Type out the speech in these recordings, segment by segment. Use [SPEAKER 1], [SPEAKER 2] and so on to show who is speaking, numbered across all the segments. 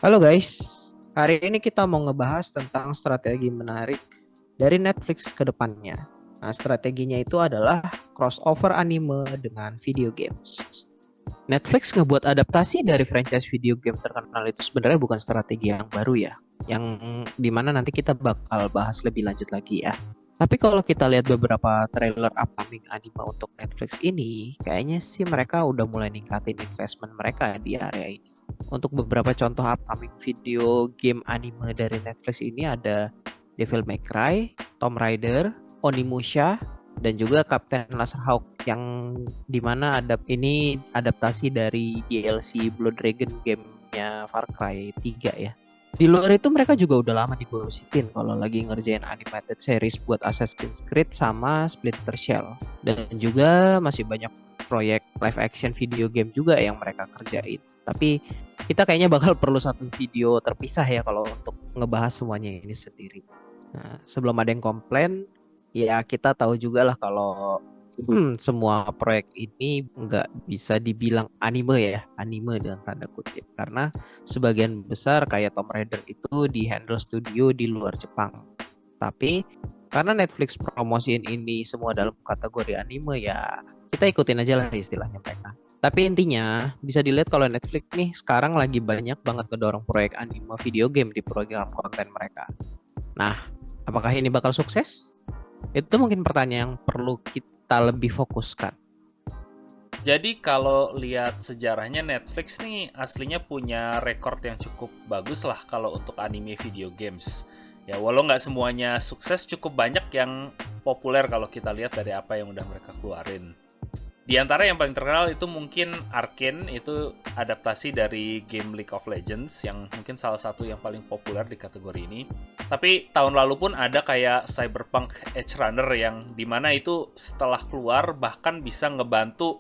[SPEAKER 1] Halo guys, hari ini kita mau ngebahas tentang strategi menarik dari Netflix ke depannya. Nah, strateginya itu adalah crossover anime dengan video games. Netflix ngebuat adaptasi dari franchise video game terkenal itu sebenarnya bukan strategi yang baru ya, yang dimana nanti kita bakal bahas lebih lanjut lagi ya. Tapi kalau kita lihat beberapa trailer upcoming anime untuk Netflix ini, kayaknya sih mereka udah mulai ningkatin investment mereka di area ini. Untuk beberapa contoh upcoming video game anime dari Netflix ini ada Devil May Cry, Tomb Raider, Onimusha, dan juga Captain Laserhawk yang dimana ini adaptasi dari DLC Blood Dragon gamenya Far Cry 3 ya. Di luar itu mereka juga udah lama digosipin kalau lagi ngerjain animated series buat Assassin's Creed sama Splinter Cell. Dan juga masih banyak proyek live action video game juga yang mereka kerjain. Tapi kita kayaknya bakal perlu satu video terpisah ya kalau untuk ngebahas semuanya ini sendiri. Nah, sebelum ada yang komplain, ya kita tahu juga lah kalau semua proyek ini nggak bisa dibilang anime ya, anime dengan tanda kutip. Karena sebagian besar kayak Tomb Raider itu di handle studio di luar Jepang. Tapi karena Netflix promosiin ini semua dalam kategori anime ya kita ikutin aja lah istilahnya mereka. Tapi intinya bisa dilihat kalau Netflix nih sekarang lagi banyak banget ngedorong proyek anime video game di program konten mereka. Nah, apakah ini bakal sukses? Itu mungkin pertanyaan yang perlu kita lebih fokuskan.
[SPEAKER 2] Jadi kalau lihat sejarahnya Netflix nih aslinya punya rekor yang cukup bagus lah kalau untuk anime video games. Ya walau nggak semuanya sukses, cukup banyak yang populer kalau kita lihat dari apa yang udah mereka keluarin. Di antara yang paling terkenal itu mungkin Arcane, itu adaptasi dari game League of Legends yang mungkin salah satu yang paling populer di kategori ini. Tapi tahun lalu pun ada kayak Cyberpunk Edge Runner yang dimana itu setelah keluar bahkan bisa ngebantu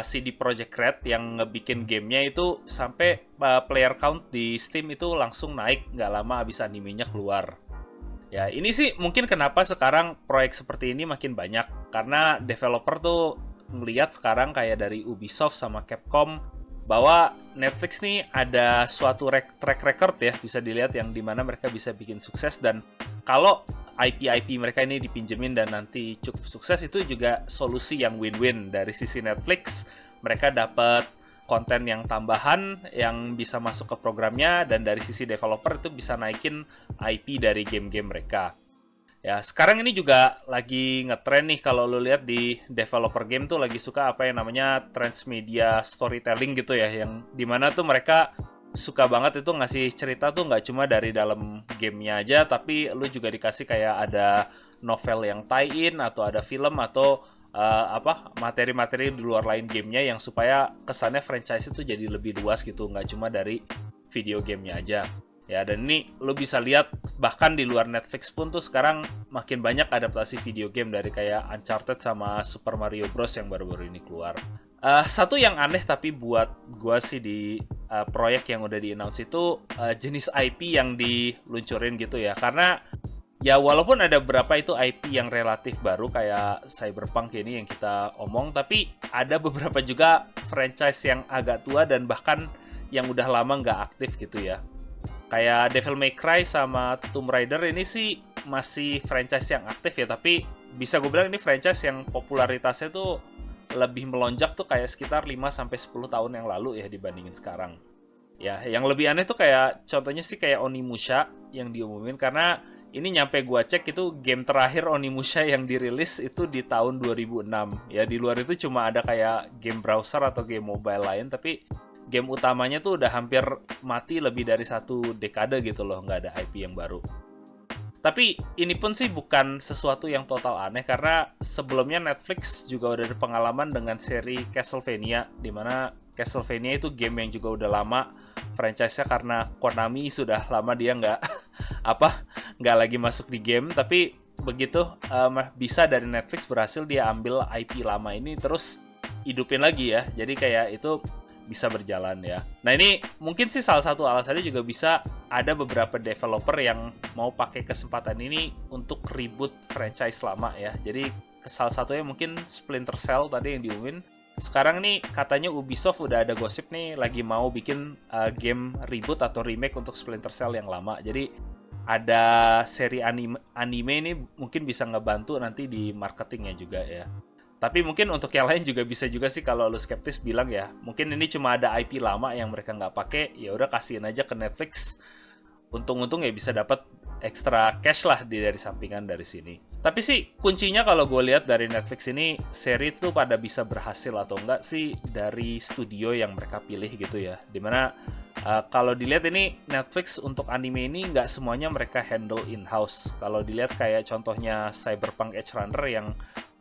[SPEAKER 2] CD Projekt Red yang ngebikin gamenya itu sampai player count di Steam itu langsung naik nggak lama abis animenya keluar. Ya, ini sih mungkin kenapa sekarang proyek seperti ini makin banyak. Karena developer tuh ngelihat sekarang kayak dari Ubisoft sama Capcom bahwa Netflix nih ada suatu track record ya bisa dilihat yang dimana mereka bisa bikin sukses, dan kalau IP-IP mereka ini dipinjemin dan nanti cukup sukses, itu juga solusi yang win-win dari sisi Netflix. Mereka dapat konten yang tambahan yang bisa masuk ke programnya, dan dari sisi developer itu bisa naikin IP dari game-game mereka. Ya, sekarang ini juga lagi ngetren nih kalau lu lihat di developer game tuh lagi suka apa yang namanya transmedia storytelling gitu ya, yang dimana tuh mereka suka banget itu ngasih cerita tuh nggak cuma dari dalam gamenya aja, tapi lu juga dikasih kayak ada novel yang tie-in atau ada film atau materi-materi di luar lain gamenya yang supaya kesannya franchise itu jadi lebih luas gitu, nggak cuma dari video gamenya aja. Ya, dan ini lo bisa lihat bahkan di luar Netflix pun tuh sekarang makin banyak adaptasi video game dari kayak Uncharted sama Super Mario Bros yang baru-baru ini keluar. Satu yang aneh tapi buat gue sih di proyek yang udah di-announce itu jenis IP yang diluncurin gitu ya. Karena ya walaupun ada beberapa itu IP yang relatif baru kayak Cyberpunk ini yang kita omong, tapi ada beberapa juga franchise yang agak tua dan bahkan yang udah lama nggak aktif gitu ya. Kayak Devil May Cry sama Tomb Raider ini sih masih franchise yang aktif ya, tapi bisa gue bilang ini franchise yang popularitasnya tuh lebih melonjak tuh kayak sekitar 5-10 tahun yang lalu ya dibandingin sekarang. Ya, yang lebih aneh tuh kayak contohnya sih kayak Onimusha yang diumumin, karena ini nyampe gua cek itu game terakhir Onimusha yang dirilis itu di tahun 2006. Ya, di luar itu cuma ada kayak game browser atau game mobile lain, tapi game utamanya tuh udah hampir mati lebih dari 1 dekade gitu loh, nggak ada IP yang baru. Tapi ini pun sih bukan sesuatu yang total aneh, karena sebelumnya Netflix juga udah ada pengalaman dengan seri Castlevania, di mana Castlevania itu game yang juga udah lama franchise-nya, karena Konami sudah lama dia nggak lagi masuk di game, tapi begitu bisa dari Netflix berhasil dia ambil IP lama ini terus hidupin lagi ya, jadi kayak itu bisa berjalan ya. Nah, ini mungkin sih salah satu alasannya juga bisa ada beberapa developer yang mau pakai kesempatan ini untuk reboot franchise lama ya. Jadi salah satunya mungkin Splinter Cell tadi yang diumumin. sekarang nih katanya Ubisoft udah ada gosip nih lagi mau bikin game reboot atau remake untuk Splinter Cell yang lama. Jadi ada seri anime ini mungkin bisa ngebantu nanti di marketingnya juga ya. Tapi mungkin untuk yang lain juga bisa juga sih kalau lu skeptis bilang ya, mungkin ini cuma ada IP lama yang mereka nggak pakai, ya udah kasihin aja ke Netflix. Untung-untung ya bisa dapat ekstra cash lah dari sampingan dari sini. Tapi sih kuncinya kalau gue lihat dari Netflix ini seri itu pada bisa berhasil atau enggak sih dari studio yang mereka pilih gitu ya. Dimana kalau dilihat ini Netflix untuk anime ini nggak semuanya mereka handle in-house. Kalau dilihat kayak contohnya Cyberpunk Edge Runner yang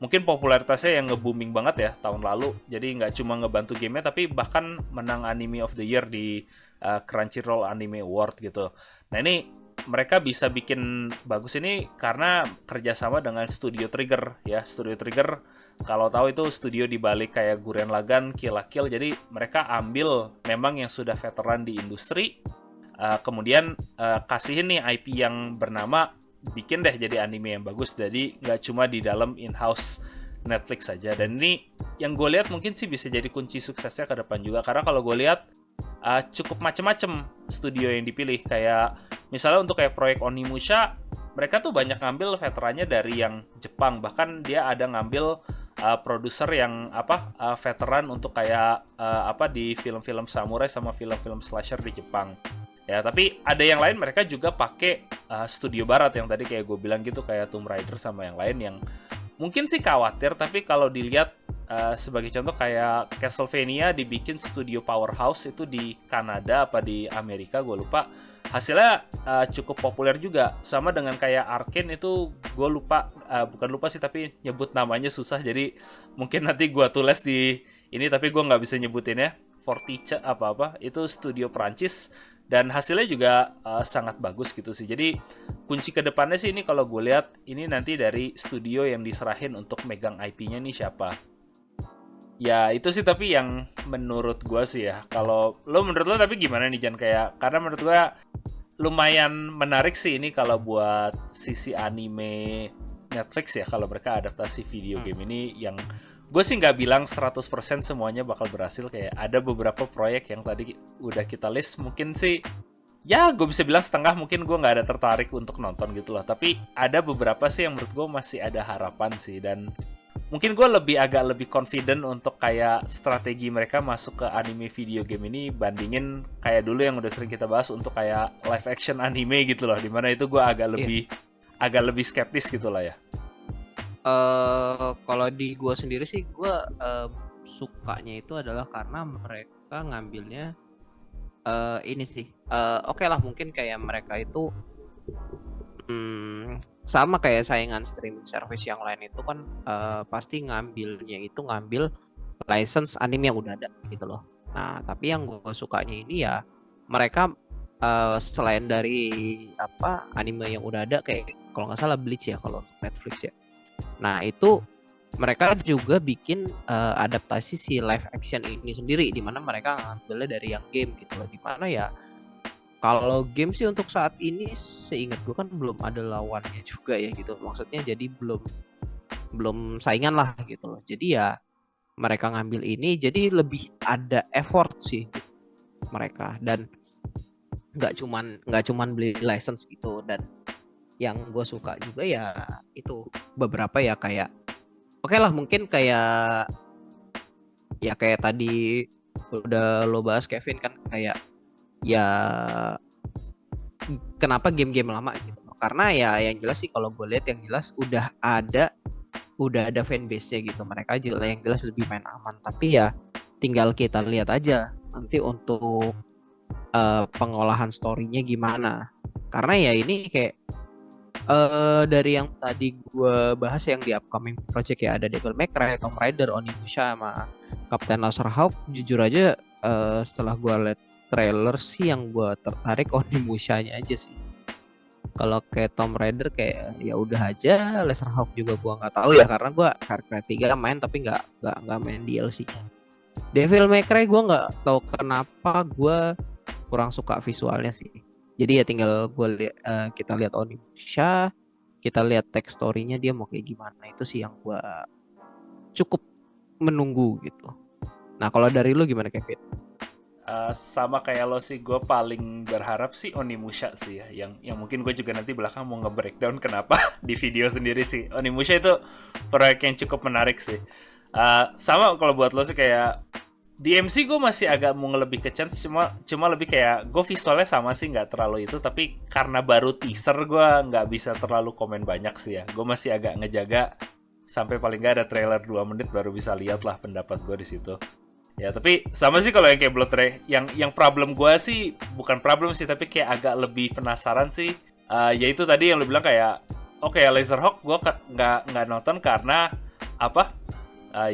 [SPEAKER 2] mungkin popularitasnya yang nge-booming banget ya tahun lalu. Jadi nggak cuma ngebantu gamenya tapi bahkan menang Anime of the Year di Crunchyroll Anime Award gitu. Nah ini mereka bisa bikin bagus ini karena kerjasama dengan Studio Trigger ya. Studio Trigger kalau tahu itu studio di balik kayak Gurren Lagann, Kill la Kill. Jadi mereka ambil memang yang sudah veteran di industri, kemudian kasihin nih IP yang bernama, bikin deh jadi anime yang bagus. Jadi nggak cuma di dalam in-house Netflix saja. Dan ini yang gue lihat mungkin sih bisa jadi kunci suksesnya ke depan juga. Karena kalau gue lihat cukup macem-macem studio yang dipilih. Kayak misalnya untuk kayak proyek Onimusha, mereka tuh banyak ngambil veterannya dari yang Jepang. Bahkan dia ada ngambil produser yang veteran untuk kayak di film-film samurai sama film-film slasher di Jepang. Ya, tapi ada yang lain mereka juga pakai studio barat yang tadi kayak gue bilang gitu, kayak Tomb Raider sama yang lain yang mungkin sih khawatir, tapi kalau dilihat sebagai contoh kayak Castlevania dibikin studio Powerhouse itu di Kanada apa di Amerika gue lupa, hasilnya cukup populer juga. Sama dengan kayak Arkane itu gue lupa, bukan lupa sih tapi nyebut namanya susah, jadi mungkin nanti gue tulis di ini tapi gue nggak bisa nyebutin ya. Fortiche apa-apa itu studio Prancis dan hasilnya juga sangat bagus gitu sih. Jadi kunci kedepannya sih ini kalau gue lihat ini nanti dari studio yang diserahin untuk megang IP-nya nih siapa. Ya itu sih tapi yang menurut gue sih ya. Kalau menurut lo tapi gimana nih Jan, kayak karena menurut gue lumayan menarik sih ini kalau buat sisi anime Netflix ya, kalau mereka adaptasi video game ini yang gue sih nggak bilang 100% semuanya bakal berhasil. Kayak ada beberapa proyek yang tadi udah kita list mungkin sih ya gue bisa bilang setengah, mungkin gue nggak ada tertarik untuk nonton gitu loh. Tapi ada beberapa sih yang menurut gue masih ada harapan sih, dan mungkin gue agak lebih confident untuk kayak strategi mereka masuk ke anime video game ini bandingin kayak dulu yang udah sering kita bahas untuk kayak live action anime gitu loh, dimana itu gue agak lebih skeptis gitu lah ya.
[SPEAKER 1] Kalau di gue sendiri sih gue sukanya itu adalah karena mereka ngambilnya ini sih oke lah, mungkin kayak mereka itu sama kayak saingan streaming service yang lain itu kan pasti ngambil license anime yang udah ada gitu loh. Nah tapi yang gue sukanya ini ya mereka selain dari anime yang udah ada, kayak kalau nggak salah Bleach ya kalau untuk Netflix ya. Nah itu mereka juga bikin adaptasi si live action ini sendiri, di mana mereka ngambilnya dari yang game gitu loh. Dimana ya kalau game sih untuk saat ini seingat gue kan belum ada lawannya juga ya gitu. Maksudnya jadi belum saingan lah gitu loh. Jadi ya mereka ngambil ini jadi lebih ada effort sih mereka, dan nggak cuman beli license gitu. Dan yang gue suka juga ya itu beberapa ya kayak oke lah, mungkin kayak tadi udah lo bahas Kevin kan, kayak ya kenapa game-game lama gitu. Karena ya yang jelas sih kalau gue lihat yang jelas udah ada fanbase-nya gitu. Mereka yang jelas lebih main aman. Tapi ya tinggal kita lihat aja nanti untuk pengolahan story-nya gimana. Karena ya ini kayak dari yang tadi gue bahas yang di upcoming project ya, ada Devil May Cry, Tomb Raider, Onimusha, sama Captain Laserhawk. Jujur aja setelah gue lihat trailer sih yang gue tertarik Onimusha-nya aja sih. Kalau kayak Tomb Raider kayak ya udah aja, Laserhawk juga gue nggak tahu ya karena gue Far Cry 3 main tapi nggak main DLC-nya. Devil May Cry gue nggak tahu kenapa gue kurang suka visualnya sih. Jadi ya tinggal kita lihat Onimusha, kita lihat text story-nya dia mau kayak gimana, itu sih yang gue cukup menunggu gitu. Nah, kalau dari lu gimana, Kevin?
[SPEAKER 2] Sama kayak lo sih, gue paling berharap sih Onimusha sih ya, yang mungkin gue juga nanti belakang mau nge-breakdown kenapa di video sendiri sih. Onimusha itu proyek yang cukup menarik sih. Sama kalau buat lo sih kayak DMC gue masih agak mau lebih ke chance, cuma lebih kayak gue visualnya sama sih, nggak terlalu itu, tapi karena baru teaser gue nggak bisa terlalu komen banyak sih ya. Gue masih agak ngejaga sampai paling nggak ada trailer 2 menit baru bisa lihat lah pendapat gue di situ. Ya, tapi sama sih kalau yang kayak Blood Ray. Yang problem gue sih, bukan problem sih, tapi kayak agak lebih penasaran sih. Yaitu tadi yang lu bilang kayak, oke, Laserhawk gue nggak nonton karena apa?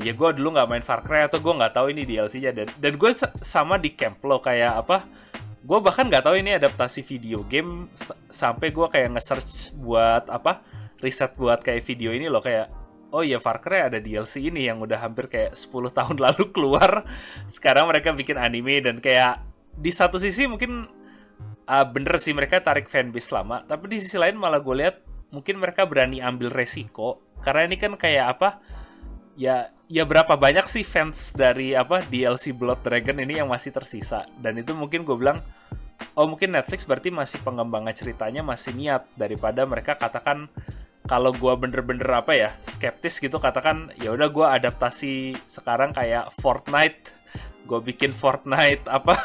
[SPEAKER 2] Ya gue dulu nggak main Far Cry atau gue nggak tahu ini DLC-nya, dan gue sama di camp lo kayak apa? Gue bahkan nggak tahu ini adaptasi video game sampai gue kayak nge-search buat apa? Riset buat kayak video ini loh, kayak oh iya, Far Cry ada DLC ini yang udah hampir kayak 10 tahun lalu keluar. Sekarang mereka bikin anime, dan kayak di satu sisi mungkin bener sih mereka tarik fanbase lama, tapi di sisi lain malah gue lihat mungkin mereka berani ambil resiko karena ini kan kayak apa? Ya berapa banyak sih fans dari apa DLC Blood Dragon ini yang masih tersisa, dan itu mungkin gue bilang oh mungkin Netflix berarti masih pengembangan ceritanya masih niat, daripada mereka katakan kalau gue bener-bener apa ya skeptis gitu, katakan ya udah gue adaptasi sekarang kayak Fortnite, gue bikin Fortnite apa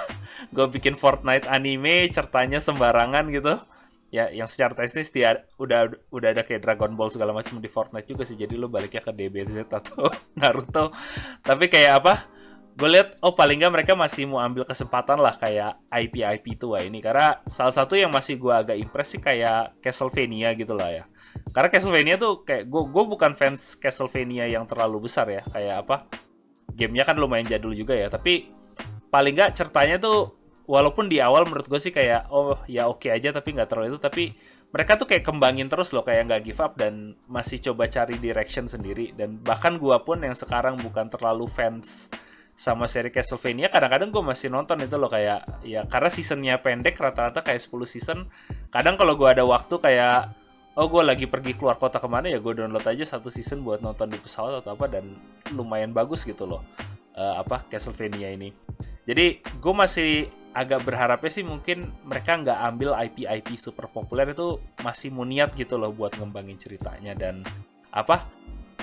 [SPEAKER 2] gue bikin Fortnite anime ceritanya sembarangan gitu ya, yang secara teknis dia udah ada kayak Dragon Ball segala macam di Fortnite juga sih, jadi lo baliknya ke DBZ atau Naruto, tapi kayak apa gue lihat oh paling nggak mereka masih mau ambil kesempatan lah kayak IP tua ini, karena salah satu yang masih gue agak impress sih kayak Castlevania gitu lah ya, karena Castlevania tuh kayak gue bukan fans Castlevania yang terlalu besar ya, kayak apa gamenya kan lumayan jadul juga ya, tapi paling nggak ceritanya tuh walaupun di awal menurut gue sih kayak oh ya oke aja tapi nggak terlalu itu, tapi mereka tuh kayak kembangin terus loh, kayak nggak give up dan masih coba cari direction sendiri, dan bahkan gue pun yang sekarang bukan terlalu fans sama seri Castlevania, kadang-kadang gue masih nonton itu loh, kayak ya karena seasonnya pendek, rata-rata kayak 10 season. Kadang kalau gue ada waktu kayak oh gue lagi pergi keluar kota kemana ya, gue download aja satu season buat nonton di pesawat atau apa, dan lumayan bagus gitu loh apa Castlevania ini. Jadi gue masih agak berharapnya sih mungkin mereka nggak ambil IP super populer itu, masih mau niat gitu loh buat ngembangin ceritanya, dan apa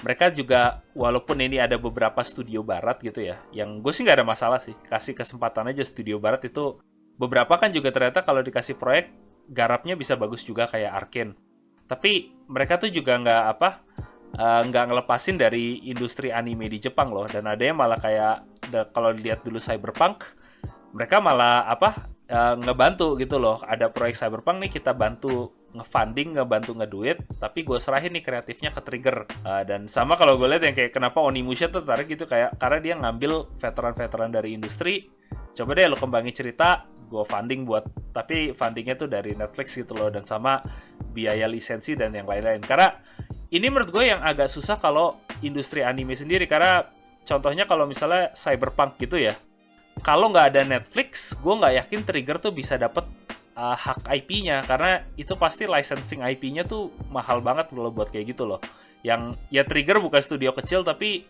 [SPEAKER 2] mereka juga walaupun ini ada beberapa studio barat gitu ya, yang gue sih nggak ada masalah sih, kasih kesempatan aja studio barat itu, beberapa kan juga ternyata kalau dikasih proyek garapnya bisa bagus juga kayak Arkane, tapi mereka tuh juga nggak apa nggak ngelepasin dari industri anime di Jepang loh, dan ada yang malah kayak kalau dilihat dulu Cyberpunk, mereka malah apa ngebantu gitu loh, ada proyek Cyberpunk nih kita bantu ngefunding, ngebantu ngeduit, tapi gue serahin nih kreatifnya ke Trigger. Dan sama kalau gue lihat yang kayak kenapa Onimusha tertarik gitu, kayak karena dia ngambil veteran-veteran dari industri, coba deh lo kembangin cerita, gue funding buat, tapi fundingnya tuh dari Netflix gitu loh, dan sama biaya lisensi dan yang lain-lain. Karena ini menurut gue yang agak susah kalau industri anime sendiri, karena contohnya kalau misalnya Cyberpunk gitu ya, kalau nggak ada Netflix, gue nggak yakin Trigger tuh bisa dapet hak IP-nya, karena itu pasti licensing IP-nya tuh mahal banget loh buat kayak gitu loh. Yang ya Trigger bukan studio kecil, tapi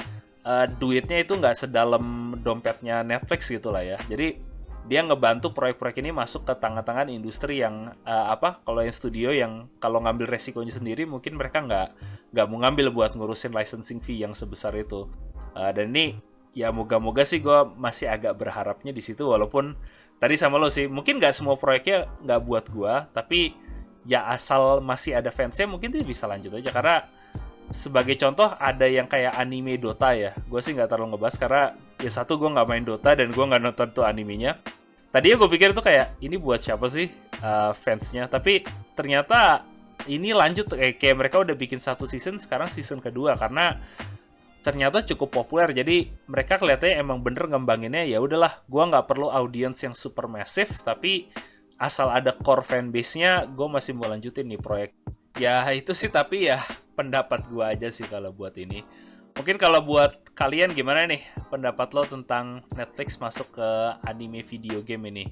[SPEAKER 2] duitnya itu nggak sedalam dompetnya Netflix gitu lah ya. Jadi dia ngebantu proyek-proyek ini masuk ke tangan-tangan industri yang apa kalau yang studio yang kalau ngambil resikonya sendiri mungkin mereka nggak mau ngambil buat ngurusin licensing fee yang sebesar itu. Dan ini ya moga-moga sih gue masih agak berharapnya di situ, walaupun tadi sama lo sih mungkin nggak semua proyeknya nggak buat gue, tapi ya asal masih ada fansnya mungkin dia bisa lanjut aja, karena sebagai contoh ada yang kayak anime Dota ya, gue sih nggak terlalu ngebahas karena ya satu gue nggak main Dota dan gue nggak nonton tuh animenya. Tadinya gue pikir tuh kayak ini buat siapa sih fansnya, tapi ternyata ini lanjut kayak mereka udah bikin satu season, sekarang season kedua, karena ternyata cukup populer, jadi mereka kelihatannya emang bener ngembanginnya ya udahlah gue nggak perlu audiens yang super masif, tapi asal ada core fanbase-nya gue masih mau lanjutin nih proyek. Ya itu sih, tapi ya pendapat gue aja sih kalau buat ini. Mungkin kalau buat kalian gimana nih pendapat lo tentang Netflix masuk ke anime video game ini?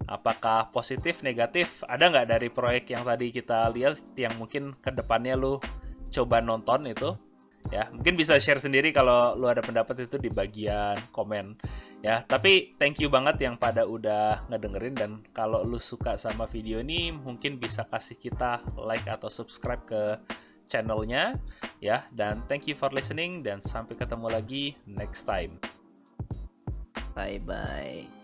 [SPEAKER 2] Apakah positif, negatif? Ada nggak dari proyek yang tadi kita lihat yang mungkin kedepannya lo coba nonton itu Ya, mungkin bisa share sendiri kalau lu ada pendapat itu di bagian komen. Ya, tapi thank you banget yang pada udah ngedengerin, dan kalau lu suka sama video ini mungkin bisa kasih kita like atau subscribe ke channelnya ya. Dan thank you for listening, dan sampai ketemu lagi next time.
[SPEAKER 1] Bye bye.